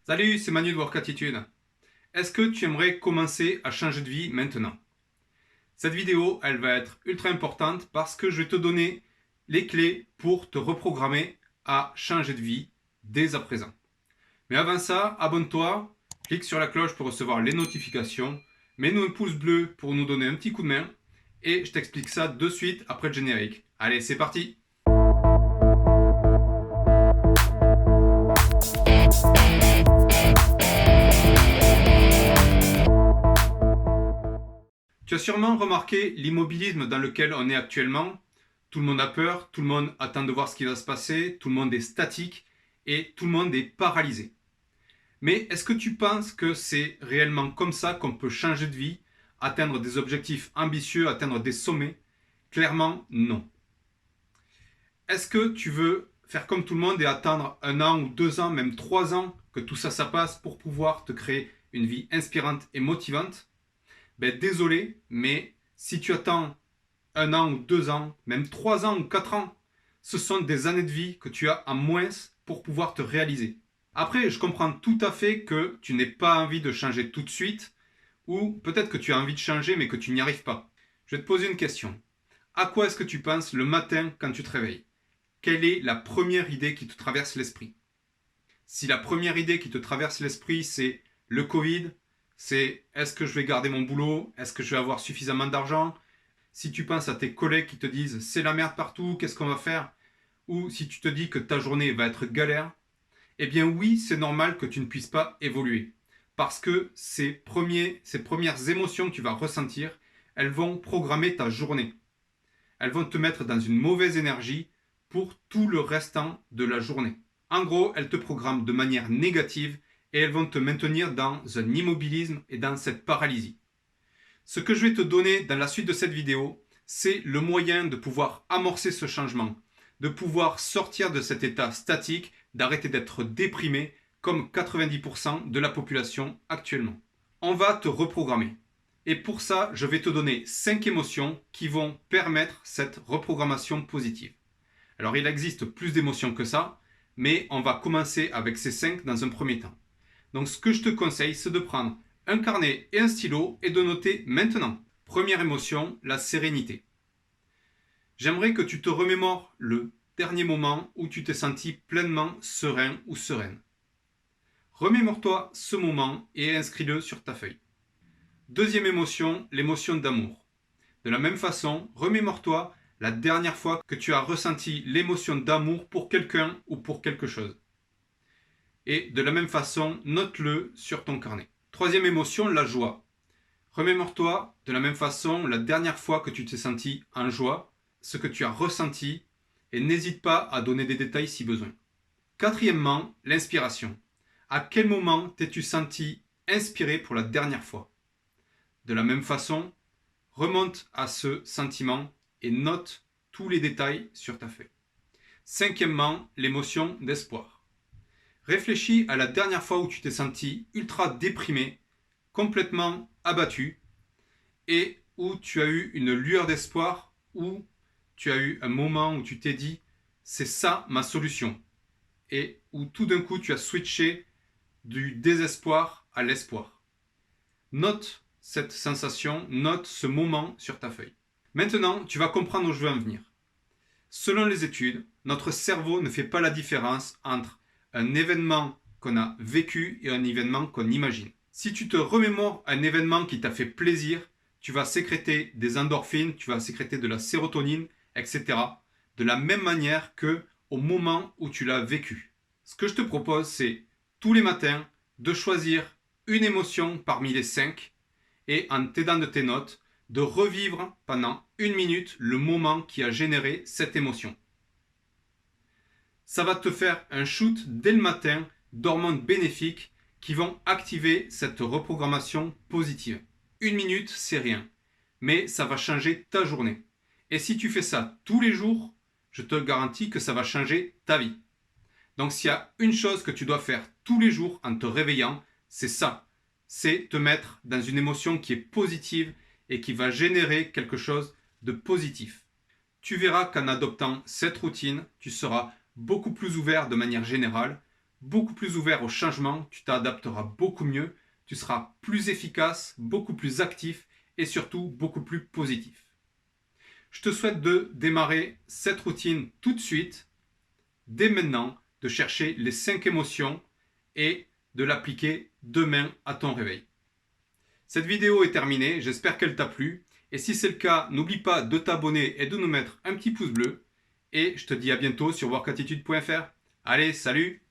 Salut, c'est Manu de Work Attitude. Est-ce que tu aimerais commencer à changer de vie maintenant? Cette vidéo, elle va être ultra importante parce que je vais te donner les clés pour te reprogrammer à changer de vie dès à présent. Mais avant ça, abonne-toi, clique sur la cloche pour recevoir les notifications, mets-nous un pouce bleu pour nous donner un petit coup de main et je t'explique ça de suite après le générique. Allez, c'est parti! Tu as sûrement remarqué l'immobilisme dans lequel on est actuellement. Tout le monde a peur, tout le monde attend de voir ce qui va se passer, tout le monde est statique et tout le monde est paralysé. Mais est-ce que tu penses que c'est réellement comme ça qu'on peut changer de vie, atteindre des objectifs ambitieux, atteindre des sommets? Clairement, non. Est-ce que tu veux faire comme tout le monde et attendre 1 an ou 2 ans, même 3 ans, que tout ça passe pour pouvoir te créer une vie inspirante et motivante? Ben désolé, mais si tu attends 1 an ou 2 ans, même 3 ans ou 4 ans, ce sont des années de vie que tu as en moins pour pouvoir te réaliser. Après, je comprends tout à fait que tu n'aies pas envie de changer tout de suite, ou peut-être que tu as envie de changer mais que tu n'y arrives pas. Je vais te poser une question. À quoi est-ce que tu penses le matin quand tu te réveilles? Quelle est la première idée qui te traverse l'esprit? Si la première idée qui te traverse l'esprit, c'est le Covid, c'est est-ce que je vais garder mon boulot? Est-ce que je vais avoir suffisamment d'argent? Si tu penses à tes collègues qui te disent c'est la merde partout, qu'est-ce qu'on va faire? Ou si tu te dis que ta journée va être galère, eh bien oui, c'est normal que tu ne puisses pas évoluer. Parce que ces premières émotions que tu vas ressentir, elles vont programmer ta journée. Elles vont te mettre dans une mauvaise énergie pour tout le restant de la journée. En gros, elles te programment de manière négative et elles vont te maintenir dans un immobilisme et dans cette paralysie. Ce que je vais te donner dans la suite de cette vidéo, c'est le moyen de pouvoir amorcer ce changement, de pouvoir sortir de cet état statique, d'arrêter d'être déprimé comme 90% de la population actuellement. On va te reprogrammer. Et pour ça, je vais te donner 5 émotions qui vont permettre cette reprogrammation positive. Alors il existe plus d'émotions que ça, mais on va commencer avec ces 5 dans un premier temps. Donc ce que je te conseille, c'est de prendre un carnet et un stylo et de noter maintenant. Première émotion, la sérénité. J'aimerais que tu te remémores le dernier moment où tu t'es senti pleinement serein ou sereine. Remémore-toi ce moment et inscris-le sur ta feuille. Deuxième émotion, l'émotion d'amour. De la même façon, remémore-toi la dernière fois que tu as ressenti l'émotion d'amour pour quelqu'un ou pour quelque chose. Et de la même façon, note-le sur ton carnet. Troisième émotion, la joie. Remémore-toi de la même façon la dernière fois que tu t'es senti en joie, ce que tu as ressenti, et n'hésite pas à donner des détails si besoin. Quatrièmement, l'inspiration. À quel moment t'es-tu senti inspiré pour la dernière fois? De la même façon, remonte à ce sentiment et note tous les détails sur ta feuille. Cinquièmement, l'émotion d'espoir. Réfléchis à la dernière fois où tu t'es senti ultra déprimé, complètement abattu, et où tu as eu une lueur d'espoir, où tu as eu un moment où tu t'es dit c'est ça ma solution, et où tout d'un coup tu as switché du désespoir à l'espoir. Note cette sensation, note ce moment sur ta feuille. Maintenant, tu vas comprendre où je veux en venir. Selon les études, notre cerveau ne fait pas la différence entre un événement qu'on a vécu et un événement qu'on imagine. Si tu te remémores un événement qui t'a fait plaisir, tu vas sécréter des endorphines, tu vas sécréter de la sérotonine, etc. de la même manière que au moment où tu l'as vécu. Ce que je te propose, c'est tous les matins de choisir une émotion parmi les 5 et en t'aidant de tes notes, de revivre pendant 1 minute le moment qui a généré cette émotion. Ça va te faire un shoot dès le matin d'hormones bénéfiques qui vont activer cette reprogrammation positive. 1 minute, c'est rien, mais ça va changer ta journée. Et si tu fais ça tous les jours, je te garantis que ça va changer ta vie. Donc s'il y a une chose que tu dois faire tous les jours en te réveillant, c'est ça. C'est te mettre dans une émotion qui est positive et qui va générer quelque chose de positif. Tu verras qu'en adoptant cette routine, tu seras beaucoup plus ouvert de manière générale, beaucoup plus ouvert au changement, tu t'adapteras beaucoup mieux, tu seras plus efficace, beaucoup plus actif et surtout beaucoup plus positif. Je te souhaite de démarrer cette routine tout de suite, dès maintenant, de chercher les 5 émotions et de l'appliquer demain à ton réveil. Cette vidéo est terminée, j'espère qu'elle t'a plu. Et si c'est le cas, n'oublie pas de t'abonner et de nous mettre un petit pouce bleu. Et je te dis à bientôt sur workattitude.fr. Allez, salut!